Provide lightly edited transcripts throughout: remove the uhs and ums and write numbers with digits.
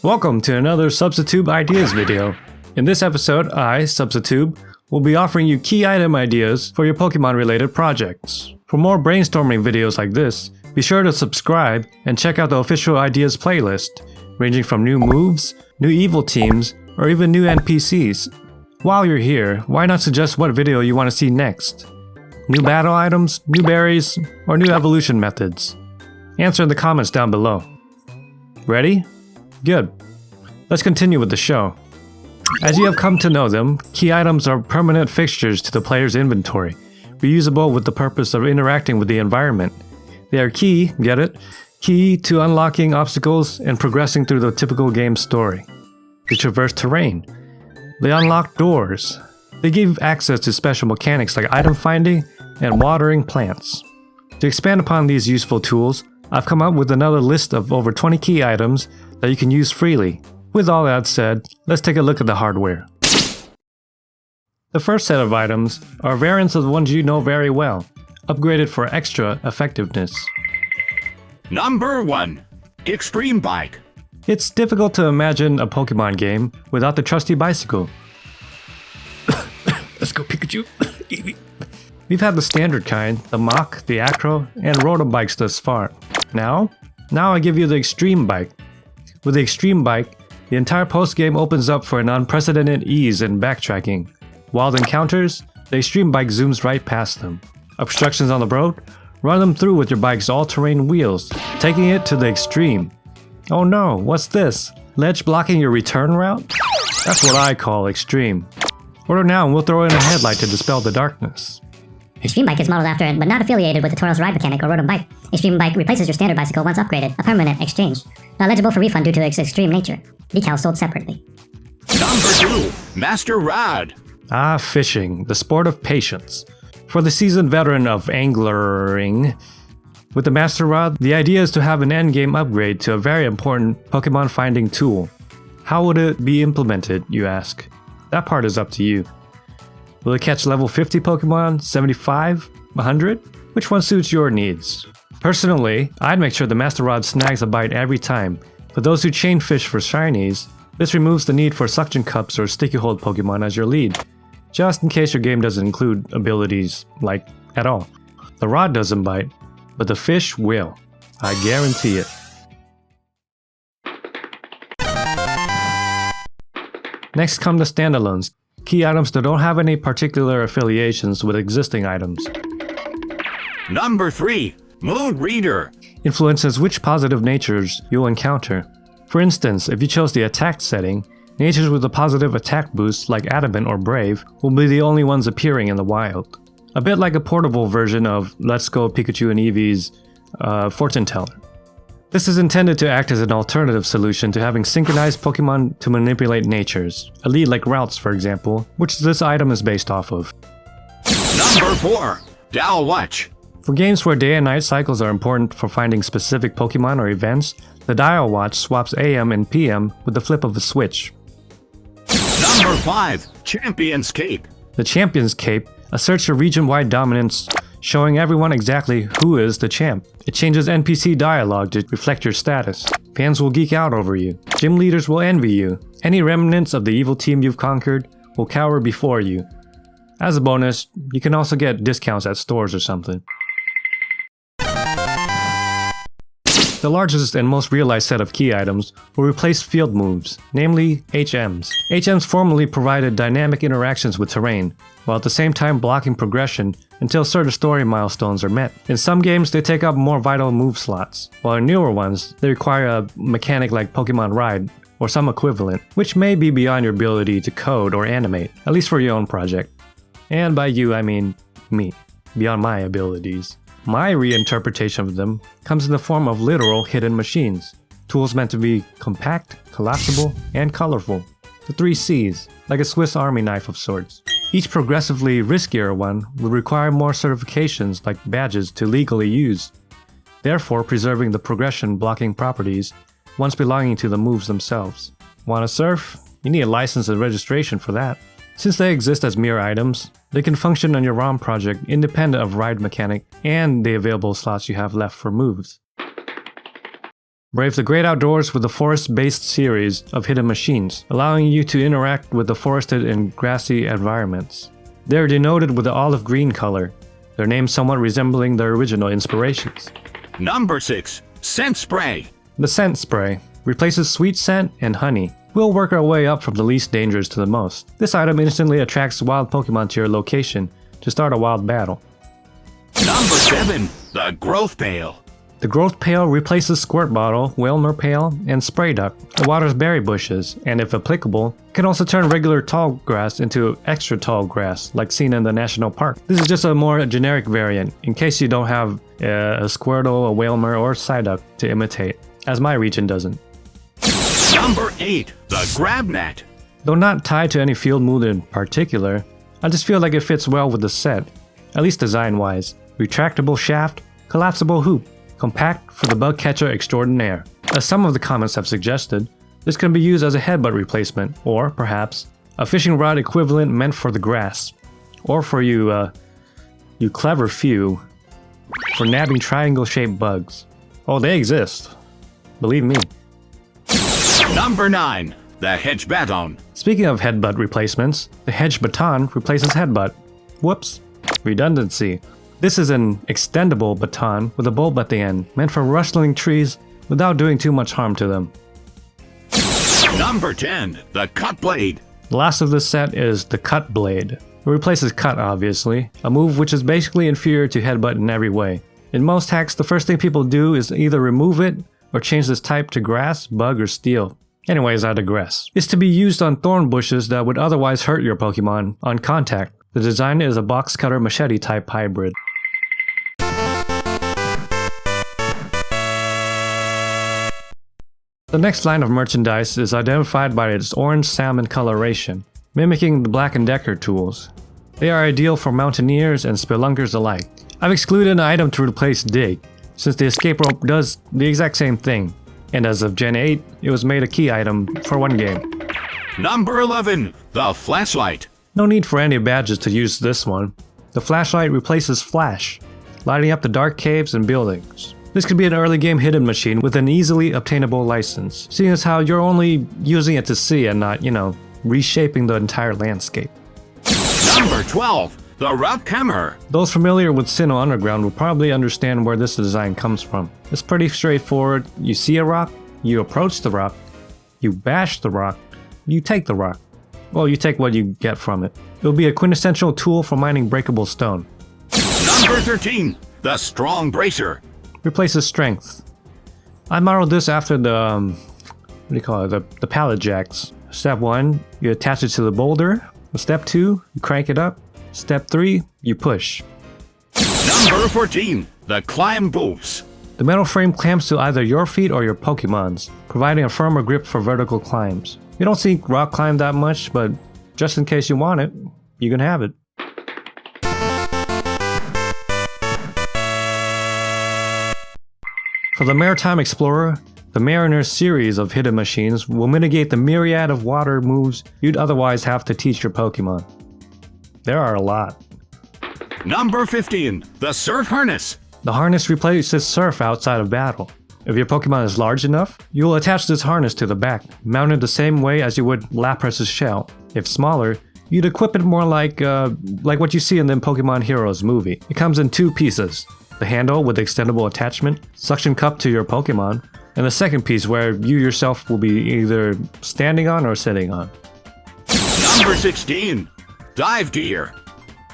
Welcome to another Substitube Ideas video. In this episode, I, Substitube, will be offering you key item ideas for your Pokemon related projects. For more brainstorming videos like this, be sure to subscribe and check out the official ideas playlist, ranging from new moves, new evil teams, or even new NPCs. While you're here, why not suggest what video you want to see next? New battle items, new berries, or new evolution methods? Answer in the comments down below. Ready? Good. Let's continue with the show. As you have come to know them, key items are permanent fixtures to the player's inventory, reusable with the purpose of interacting with the environment. They are key, get it? Key to unlocking obstacles and progressing through the typical game story. They traverse terrain. They unlock doors. They give access to special mechanics like item finding and watering plants. To expand upon these useful tools, I've come up with another list of over 20 key items that you can use freely. With all that said, let's take a look at the hardware. The first set of items are variants of the ones you know very well, upgraded for extra effectiveness. Number 1. Extreme Bike. It's difficult to imagine a Pokemon game without the trusty bicycle. Let's go Pikachu. We've had the standard kind, the Mach, the Acro, and Rotom bikes thus far. Now I give you the Extreme Bike. With the Extreme Bike, the entire post-game opens up for an unprecedented ease in backtracking. Wild encounters, the Extreme Bike zooms right past them. Obstructions on the road, run them through with your bike's all-terrain wheels, taking it to the extreme. Oh no, what's this? Ledge blocking your return route? That's what I call extreme. Order now and we'll throw in a headlight to dispel the darkness. Extreme Bike is modeled after it, but not affiliated with the Tauros ride mechanic or Rotom bike. Extreme Bike replaces your standard bicycle once upgraded, a permanent exchange. Not eligible for refund due to its extreme nature. Decals sold separately. Number 2. Master Rod. Ah, fishing, the sport of patience. For the seasoned veteran of anglering, with the Master Rod, the idea is to have an endgame upgrade to a very important Pokemon finding tool. How would it be implemented, you ask? That part is up to you. Will it catch level 50 Pokemon, 75, 100? Which one suits your needs? Personally, I'd make sure the Master Rod snags a bite every time. For those who chain fish for shinies, this removes the need for suction cups or sticky hold Pokemon as your lead, just in case your game doesn't include abilities, like, at all. The rod doesn't bite, but the fish will. I guarantee it. Next come the standalones, key items that don't have any particular affiliations with existing items. Number 3. Mood Reader. Influences which positive natures you'll encounter. For instance, if you chose the attack setting, natures with a positive attack boost like Adamant or Brave will be the only ones appearing in the wild. A bit like a portable version of Let's Go Pikachu and Eevee's Fortune Teller. This is intended to act as an alternative solution to having synchronized Pokemon to manipulate natures, a lead like routes for example, which this item is based off of. Number 4. Dial Watch. For games where day and night cycles are important for finding specific Pokemon or events, the Dial Watch swaps AM and PM with the flip of a switch. Number 5. Champion's Cape. The Champion's Cape asserts your region-wide dominance, showing everyone exactly who is the champ. It changes NPC dialogue to reflect your status. Fans will geek out over you. Gym leaders will envy you. Any remnants of the evil team you've conquered will cower before you. As a bonus, you can also get discounts at stores or something. The largest and most realized set of key items will replace field moves, namely HMs. HMs formerly provided dynamic interactions with terrain, while at the same time blocking progression until certain story milestones are met. In some games, they take up more vital move slots, while in newer ones, they require a mechanic like Pokemon Ride, or some equivalent, which may be beyond your ability to code or animate, at least for your own project. And by you, I mean me, beyond my abilities. My reinterpretation of them comes in the form of literal hidden machines. Tools meant to be compact, collapsible, and colorful. The 3 C's, like a Swiss Army knife of sorts. Each progressively riskier one will require more certifications like badges to legally use, therefore preserving the progression blocking properties once belonging to the moves themselves. Wanna surf? You need a license and registration for that. Since they exist as mere items, they can function on your ROM project independent of ride mechanic and the available slots you have left for moves. Brave the great outdoors with the forest-based series of hidden machines, allowing you to interact with the forested and grassy environments. They are denoted with the olive green color, their name somewhat resembling their original inspirations. Number 6. Scent Spray. The scent spray replaces sweet scent and honey. We'll work our way up from the least dangerous to the most. This item instantly attracts wild Pokemon to your location to start a wild battle. Number 7. The Growth Pail. The Growth Pail replaces Squirt Bottle, Wilmer Pail, and Spray Duct. It waters berry bushes, and if applicable, can also turn regular tall grass into extra tall grass, like seen in the national park. This is just a more generic variant, in case you don't have a Squirtle, a Wilmer, or Psyduck to imitate, as my region doesn't. Number 8. The Grab Net. Though not tied to any field mood in particular, I just feel like it fits well with the set, at least design-wise. Retractable shaft, collapsible hoop, compact for the bug catcher extraordinaire. As some of the comments have suggested, this can be used as a headbutt replacement, or perhaps a fishing rod equivalent meant for the grass, or for you clever few, for nabbing triangle-shaped bugs. Oh, they exist. Believe me. Number 9. The Hedge Baton. Speaking of headbutt replacements, the Hedge Baton replaces headbutt. Whoops. Redundancy. This is an extendable baton with a bulb at the end, meant for rustling trees without doing too much harm to them. Number 10. The Cut Blade. The last of this set is the Cut Blade. It replaces Cut, obviously, a move which is basically inferior to headbutt in every way. In most hacks, the first thing people do is either remove it or change this type to grass, bug, or steel. Anyways, I digress. It's to be used on thorn bushes that would otherwise hurt your Pokemon on contact. The design is a box cutter machete type hybrid. The next line of merchandise is identified by its orange salmon coloration, mimicking the Black & Decker tools. They are ideal for mountaineers and spelunkers alike. I've excluded an item to replace Dig, since the escape rope does the exact same thing, and as of Gen 8, it was made a key item for one game. Number 11. The Flashlight. No need for any badges to use this one. The flashlight replaces Flash, lighting up the dark caves and buildings. This could be an early game hidden machine with an easily obtainable license, seeing as how you're only using it to see and not, reshaping the entire landscape. Number 12. The Rock Hammer. Those familiar with Sinnoh Underground will probably understand where this design comes from. It's pretty straightforward. You see a rock, you approach the rock, you bash the rock, you take the rock. Well, you take what you get from it. It'll be a quintessential tool for mining breakable stone. Number 13. The Strong Bracer. Replaces strength. I modeled this after the, the pallet jacks. Step 1, you attach it to the boulder. Step 2, you crank it up. Step 3, you push. Number 14. The Climb Boots. The metal frame clamps to either your feet or your Pokemon's, providing a firmer grip for vertical climbs. You don't see rock climb that much, but just in case you want it, you can have it. For the Maritime Explorer, the Mariner series of hidden machines will mitigate the myriad of water moves you'd otherwise have to teach your Pokemon. There are a lot. Number 15. The Surf Harness. The harness replaces Surf outside of battle. If your Pokemon is large enough, you'll attach this harness to the back, mounted the same way as you would Lapras's shell. If smaller, you'd equip it more like what you see in the Pokemon Heroes movie. It comes in 2 pieces. The handle with extendable attachment, suction cup to your Pokemon, and the second piece where you yourself will be either standing on or sitting on. Number 16. Dive Gear.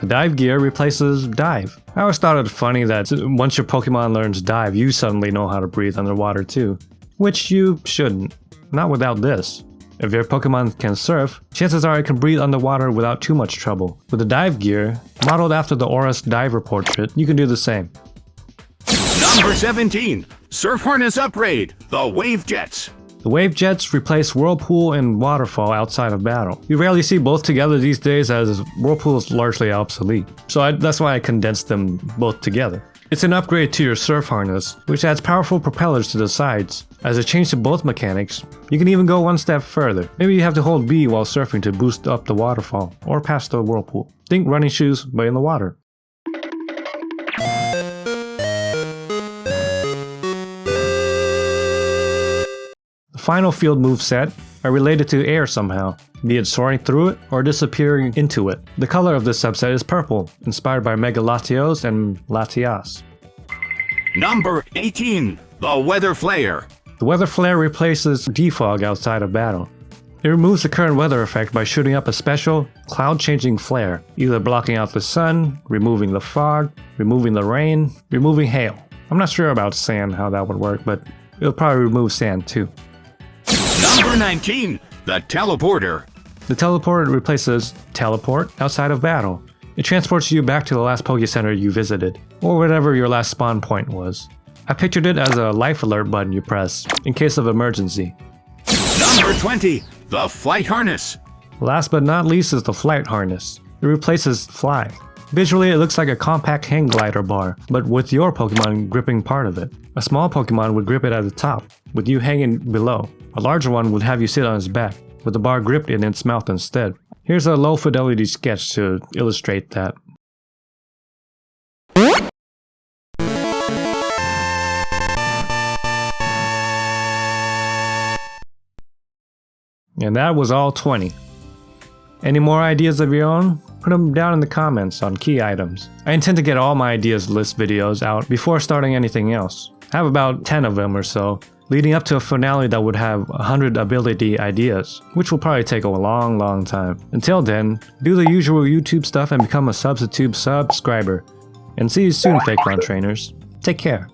The Dive Gear replaces Dive. I always thought it funny that once your Pokemon learns Dive, you suddenly know how to breathe underwater too. Which you shouldn't. Not without this. If your Pokemon can surf, chances are it can breathe underwater without too much trouble. With the Dive Gear, modeled after the Aurus diver portrait, you can do the same. Number 17. Surf Harness Upgrade. The Wave Jets. The Wave Jets replace Whirlpool and Waterfall outside of battle. You rarely see both together these days as Whirlpool is largely obsolete, so that's why I condensed them both together. It's an upgrade to your Surf Harness, which adds powerful propellers to the sides. As a change to both mechanics, you can even go one step further. Maybe you have to hold B while surfing to boost up the waterfall, or past the Whirlpool. Think running shoes, but in the water. final field moveset are related to air somehow, be it soaring through it or disappearing into it. The color of this subset is purple, inspired by Mega Latios and Latias. Number 18. The Weather Flare. The Weather Flare replaces defog outside of battle. It removes the current weather effect by shooting up a special, cloud-changing flare, either blocking out the sun, removing the fog, removing the rain, removing hail. I'm not sure about sand, how that would work, but it'll probably remove sand too. Number 19. The Teleporter. The Teleporter replaces Teleport outside of battle. It transports you back to the last Poké Center you visited, or whatever your last spawn point was. I pictured it as a life alert button you press, in case of emergency. Number 20. The Flight Harness. Last but not least is the Flight Harness. It replaces Fly. Visually, it looks like a compact hang glider bar, but with your Pokemon gripping part of it. A small Pokemon would grip it at the top, with you hanging below. A larger one would have you sit on its back, with the bar gripped in its mouth instead. Here's a low fidelity sketch to illustrate that. And that was all 20. Any more ideas of your own? Put them down in the comments on key items. I intend to get all my ideas list videos out before starting anything else. I have about 10 of them or so, leading up to a finale that would have 100 ability ideas, which will probably take a long time. Until then, do the usual YouTube stuff and become a Substitube subscriber. And see you soon, FAKEMON trainers. Take care.